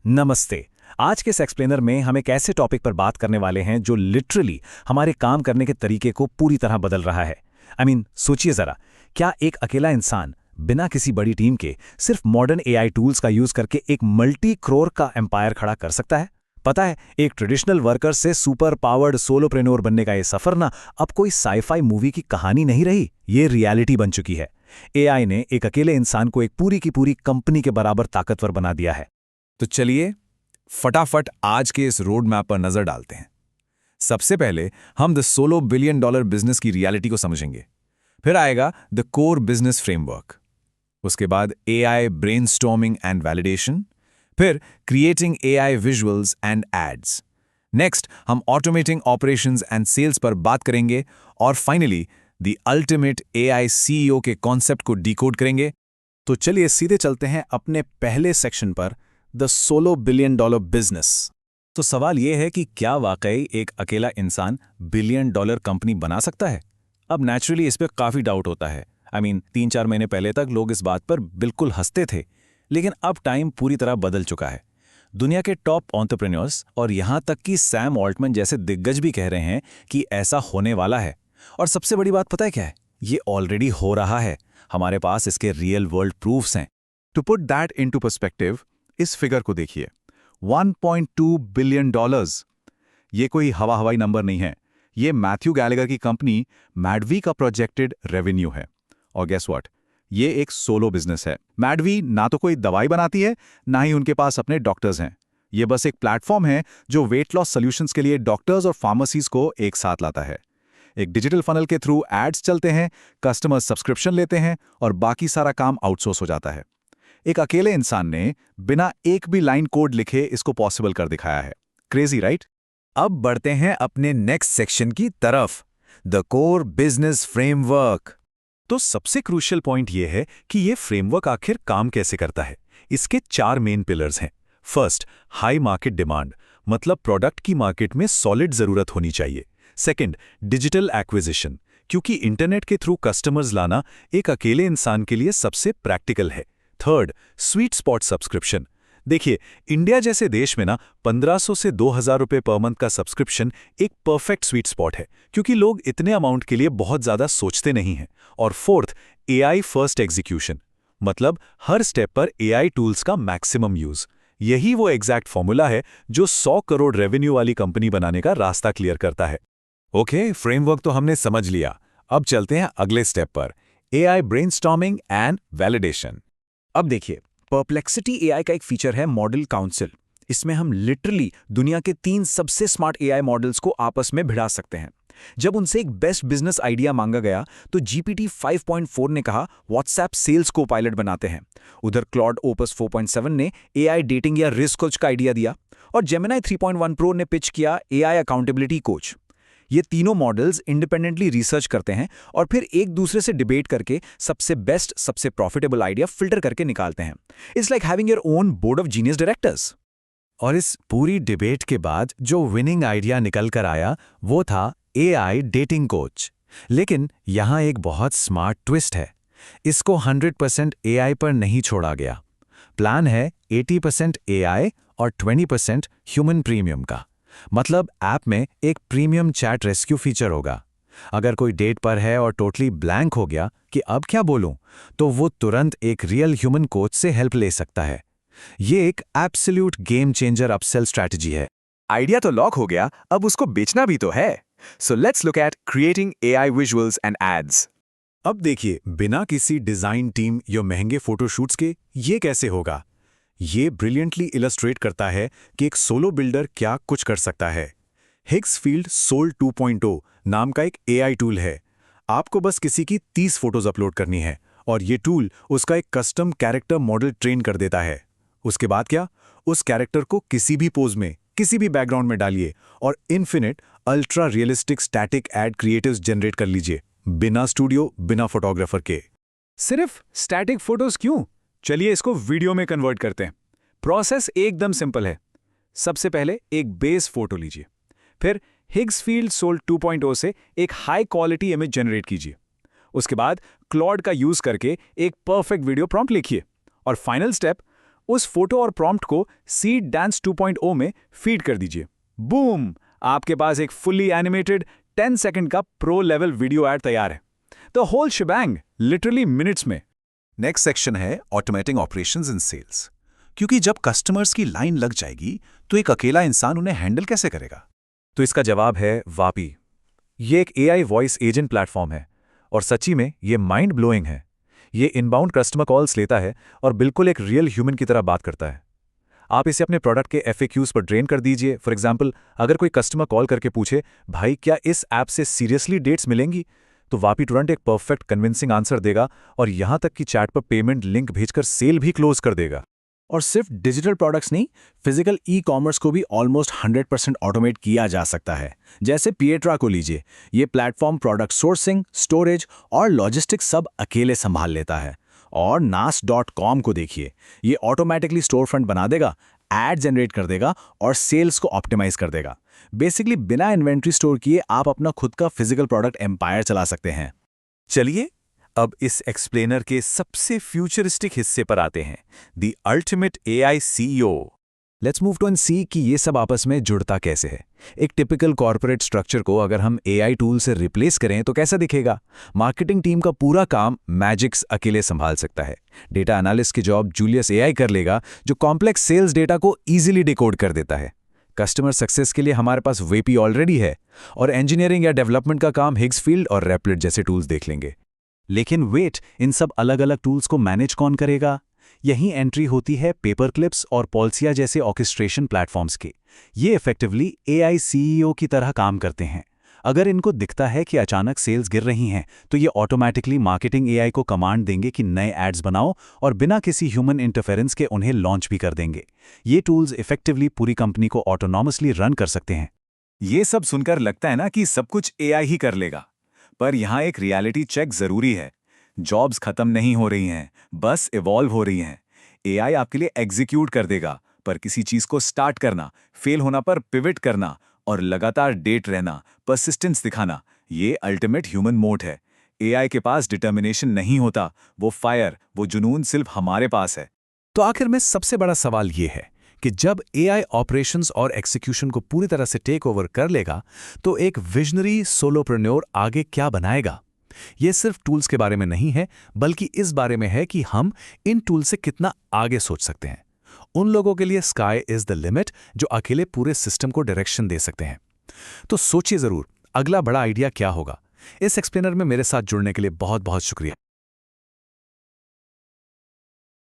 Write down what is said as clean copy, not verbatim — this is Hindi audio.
नमस्ते। आज के इस एक्सप्लेनर में हम एक ऐसे टॉपिक पर बात करने वाले हैं जो लिटरली हमारे काम करने के तरीके को पूरी तरह बदल रहा है। सोचिए जरा, क्या एक अकेला इंसान बिना किसी बड़ी टीम के सिर्फ मॉडर्न एआई टूल्स का यूज करके एक मल्टी क्रोर का एम्पायर खड़ा कर सकता है? पता है, एक ट्रेडिशनल वर्कर से सुपर पावर्ड सोलोप्रेन्योर बनने का ये सफर ना अब कोई साईफाई मूवी की कहानी नहीं रही, ये रियलिटी बन चुकी है। एआई ने एक अकेले इंसान को एक पूरी की पूरी कंपनी के बराबर ताकतवर बना दिया है। तो चलिए फटाफट आज के इस रोड मैप पर नजर डालते हैं। सबसे पहले हम द $16 बिलियन बिजनेस की रियलिटी को समझेंगे। फिर आएगा द कोर बिजनेस फ्रेमवर्क। उसके बाद एआई ब्रेनस्टॉर्मिंग एंड वैलिडेशन। फिर creating AI visuals and ads. Next हम ऑटोमेटिंग ऑपरेशंस एंड सेल्स पर बात करेंगे। और finally the ultimate AI CEO के कॉन्सेप्ट को डिकोड करेंगे। तो चलिए सीधे चलते हैं अपने पहले सेक्शन पर, द $16 बिलियन बिजनेस। तो सवाल यह है कि क्या वाकई एक अकेला इंसान $1 बिलियन कंपनी बना सकता है? अब नेचुरली इस पे काफी डाउट होता है। 3-4 महीने पहले तक लोग इस बात पर बिल्कुल हंसते थे, लेकिन अब टाइम पूरी तरह बदल चुका है। दुनिया के टॉप एंटरप्रेन्योर्स और यहां तक कि सैम ऑल्टमैन जैसे दिग्गज भी कह रहे हैं कि ऐसा होने वाला है। और सबसे बड़ी बात पता है क्या है? ये ऑलरेडी हो रहा है। हमारे पास इसके रियल वर्ल्ड प्रूफ्स हैं। To put that into perspective, इस फिगर को देखिए, $1.2 बिलियन। ये कोई हवाई नंबर नहीं है। ये मैथ्यू गैलेगर की कंपनी मैडवी का प्रोजेक्टेड रेवेन्यू है। और गेस व्हाट, ये एक सोलो बिजनेस है। मैडवी ना तो कोई दवाई बनाती है, ना ही उनके पास अपने डॉक्टर्स हैं। ये बस एक प्लेटफॉर्म है जो वेट लॉस सॉल्यूशंस के लिए डॉक्टर्स और फार्मेसीज को एक साथ लाता है। एक डिजिटल फनल के थ्रू एड्स चलते हैं, कस्टमर्स सब्सक्रिप्शन लेते हैं और बाकी सारा काम आउटसोर्स हो जाता है। एक अकेले इंसान ने बिना एक भी लाइन कोड लिखे इसको पॉसिबल कर दिखाया है। Crazy, right? अब बढ़ते हैं अपने नेक्स्ट सेक्शन की तरफ, द कोर बिजनेस फ्रेमवर्क। तो सबसे क्रूशियल पॉइंट यह है कि यह फ्रेमवर्क आखिर काम कैसे करता है। इसके 4 मेन पिलर्स हैं। फर्स्ट, हाई मार्केट डिमांड, मतलब प्रोडक्ट की मार्केट में सॉलिड जरूरत होनी चाहिए। सेकंड, डिजिटल एक्विजिशन, क्योंकि इंटरनेट के थ्रू कस्टमर्स लाना एक अकेले इंसान के लिए सबसे प्रैक्टिकल है। Third, sweet spot subscription. देखिए, इंडिया जैसे देश में 1500 से 2000 रुपए पर मंथ का सब्सक्रिप्शन एक परफेक्ट स्वीट स्पॉट है, क्योंकि लोग इतने अमाउंट के लिए बहुत ज्यादा सोचते नहीं हैं। और फोर्थ, एआई फर्स्ट एग्जीक्यूशन, मतलब हर स्टेप पर एआई टूल्स का मैक्सिमम यूज। यही वो एग्जैक्ट फॉर्मूला है जो 100 करोड़ रेवेन्यू वाली कंपनी बनाने का रास्ता क्लियर करता है। ओके, फ्रेमवर्क तो हमने समझ लिया। अब चलते हैं अगले स्टेप पर, एआई ब्रेनस्टॉर्मिंग एंड वैलिडेशन। अब देखिए, परप्लेक्सिटी एआई का एक फीचर है मॉडल काउंसिल। इसमें हम लिटरली दुनिया के 3 सबसे स्मार्ट एआई मॉडल्स को आपस में भिड़ा सकते हैं। जब उनसे एक बेस्ट बिजनेस आइडिया मांगा गया तो जीपीटी 5.4 ने कहा व्हाट्सएप सेल्स को पायलट बनाते हैं। उधर क्लॉड ओपस 4.7 ने एआई डेटिंग या रिस्क कोच का आइडिया दिया और जेमिनी 3.1 प्रो ने पिच किया एआई अकाउंटेबिलिटी कोच। ये तीनों मॉडल्स इंडिपेंडेंटली रिसर्च करते हैं और फिर एक दूसरे से डिबेट करके सबसे बेस्ट, सबसे प्रॉफिटेबल आइडिया फिल्टर करके निकालते हैं। It's like having your own board of genius directors. और इस पूरी डिबेट के बाद जो विनिंग आइडिया निकल कर आया वो था एआई डेटिंग कोच। लेकिन यहाँ एक बहुत स्मार्ट ट्विस्ट है। इसको 100% एआई पर नहीं छोड़ा गया। प्लान है 80% एआई और 20% ह्यूमन प्रीमियम का। मतलब ऐप में एक प्रीमियम चैट रेस्क्यू फीचर होगा। अगर कोई डेट पर है और टोटली ब्लैंक हो गया कि अब क्या बोलूं, तो वो तुरंत एक रियल ह्यूमन कोच से हेल्प ले सकता है। ये एक absolute game changer upsell strategy है। आइडिया तो लॉक हो गया, अब उसको बेचना भी तो है। So let's look at creating AI visuals and ads. अब देखिए, बिना किसी डिजाइन टीम या महंगे फोटोशूट्स के ये कैसे होगा। ये ब्रिलियंटली इलस्ट्रेट करता है कि एक सोलो बिल्डर क्या कुछ कर सकता है। हिग्सफील्ड सोल 2.0 नाम का एक एआई टूल है। आपको बस किसी की 30 फोटोज अपलोड करनी है और ये टूल उसका एक कस्टम कैरेक्टर मॉडल ट्रेन कर देता है। उसके बाद क्या, उस कैरेक्टर को किसी भी पोज में, किसी भी बैकग्राउंड में डालिए और infinite ultra realistic static add creatives generate कर लीजिए, बिना स्टूडियो, बिना फोटोग्राफर के। सिर्फ स्टैटिक फोटोज क्यों? चलिए इसको वीडियो में कन्वर्ट करते हैं। प्रोसेस एकदम सिंपल है। सबसे पहले एक बेस फोटो लीजिए, फिर हिग्सफील्ड सोल 2.0 से एक हाई क्वालिटी इमेज जनरेट कीजिए। उसके बाद क्लॉड का यूज करके एक परफेक्ट वीडियो प्रॉम्प्ट लिखिए और फाइनल स्टेप, उस फोटो और प्रॉम्प्ट को सीड डांस 2.0 में फीड कर दीजिए। बूम! आपके पास एक फुल्ली एनिमेटेड 10 सेकंड का प्रो लेवल वीडियो ऐड तैयार है। द होल शिबैंग लिटरली मिनट्स में। नेक्स्ट सेक्शन है ऑटोमेटिंग ऑपरेशंस इन सेल्स। क्योंकि जब कस्टमर्स की लाइन लग जाएगी तो एक अकेला इंसान उन्हें हैंडल कैसे करेगा? तो इसका जवाब है वापी। ये एक AI वॉइस एजेंट प्लेटफॉर्म है और सच्ची में ये माइंड ब्लोइंग है। ये इनबाउंड कस्टमर कॉल्स लेता है और बिल्कुल एक रियल ह्यूमन की तरह बात करता है। आप इसे अपने प्रोडक्ट के FAQs पर ट्रेन कर दीजिए। फॉर एग्जाम्पल, अगर कोई कस्टमर कॉल करके पूछे, भाई क्या इस ऐप से सीरियसली डेट्स मिलेंगी, तो वापी तुरंत एक परफेक्ट कन्विंसिंग आंसर देगा और यहां तक कि चैट पर पेमेंट लिंक भेजकर सेल भी क्लोज कर देगा। और सिर्फ डिजिटल प्रोडक्ट्स नहीं, फिजिकल ई-कॉमर्स को भी ऑलमोस्ट 100% ऑटोमेट किया जा सकता है। जैसे पिएट्रा को लीजिए, ये प्लेटफॉर्म प्रोडक्ट सोर्सिंग, स्टोरेज और लॉजिस्टिक्स सब अकेले संभाल लेता है। और nas.com को देखिए, ये ऑटोमेटिकली स्टोर फ्रंट बना देगा, एड जनरेट कर देगा और सेल्स को ऑप्टिमाइज कर देगा। बेसिकली बिना इन्वेंट्री स्टोर किए आप अपना खुद का फिजिकल प्रोडक्ट एम्पायर चला सकते हैं। चलिए अब इस एक्सप्लेनर के सबसे फ्यूचरिस्टिक हिस्से पर आते हैं, the ultimate AI CEO। Let's move to and see कि ये सब आपस में जुड़ता कैसे है। एक टिपिकल कॉर्पोरेट स्ट्रक्चर को अगर हम AI टूल से रिप्लेस करें तो कैसा दिखेगा? मार्केटिंग टीम का पूरा काम मैजिक्स अकेले संभाल सकता है। डेटा एनालिस्ट की जॉब जूलियस AI कर लेगा, जो कॉम्प्लेक्स सेल्स डेटा को ईजिली डिकोड कर देता है। कस्टमर सक्सेस के लिए हमारे पास VP ऑलरेडी है और इंजीनियरिंग या डेवलपमेंट का काम हिग्सफील्ड और रेपलिट जैसे टूल्स देख लेंगे। लेकिन वेट, इन सब अलग अलग टूल्स को मैनेज कौन करेगा? यहीं एंट्री होती है पेपर क्लिप्स और पॉल्सिया जैसे ऑर्केस्ट्रेशन प्लेटफॉर्म्स की। ये इफेक्टिवली AI CEO की तरह काम करते हैं। अगर इनको दिखता है कि अचानक सेल्स गिर रही हैं, तो ये ऑटोमेटिकली मार्केटिंग AI को कमांड देंगे कि नए एड्स बनाओ और बिना किसी ह्यूमन इंटरफेरेंस के उन्हें लॉन्च भी कर देंगे। ये टूल्स इफेक्टिवली पूरी कंपनी को ऑटोनॉमसली रन कर सकते हैं। ये सब सुनकर लगता है ना कि सब कुछ AI ही कर लेगा, पर यहाँ एक रियलिटी चेक जरूरी है। जॉब्स खत्म नहीं हो रही हैं, बस इवॉल्व हो रही हैं। AI आपके लिए एग्जीक्यूट कर देगा, पर किसी चीज को स्टार्ट करना, फेल होना पर पिवट करना और लगातार डेट रहना, परसिस्टेंस दिखाना, ये अल्टीमेट ह्यूमन मोड है। AI के पास डिटर्मिनेशन नहीं होता, वो फायर, वो जुनून सिर्फ हमारे पास है। तो आखिर में सबसे बड़ा सवाल ये है कि जब AI ऑपरेशंस और एक्सिक्यूशन को पूरी तरह से टेक ओवर कर लेगा, तो एक विजनरी सोलोप्रेन्योर आगे क्या बनाएगा? ये सिर्फ टूल्स के बारे में नहीं है, बल्कि इस बारे में है कि हम इन टूल से कितना आगे सोच सकते हैं। उन लोगों के लिए स्काई इज द लिमिट जो अकेले पूरे सिस्टम को डायरेक्शन दे सकते हैं। तो सोचिए जरूर, अगला बड़ा आइडिया क्या होगा? इस एक्सप्लेनर में मेरे साथ जुड़ने के लिए बहुत बहुत शुक्रिया।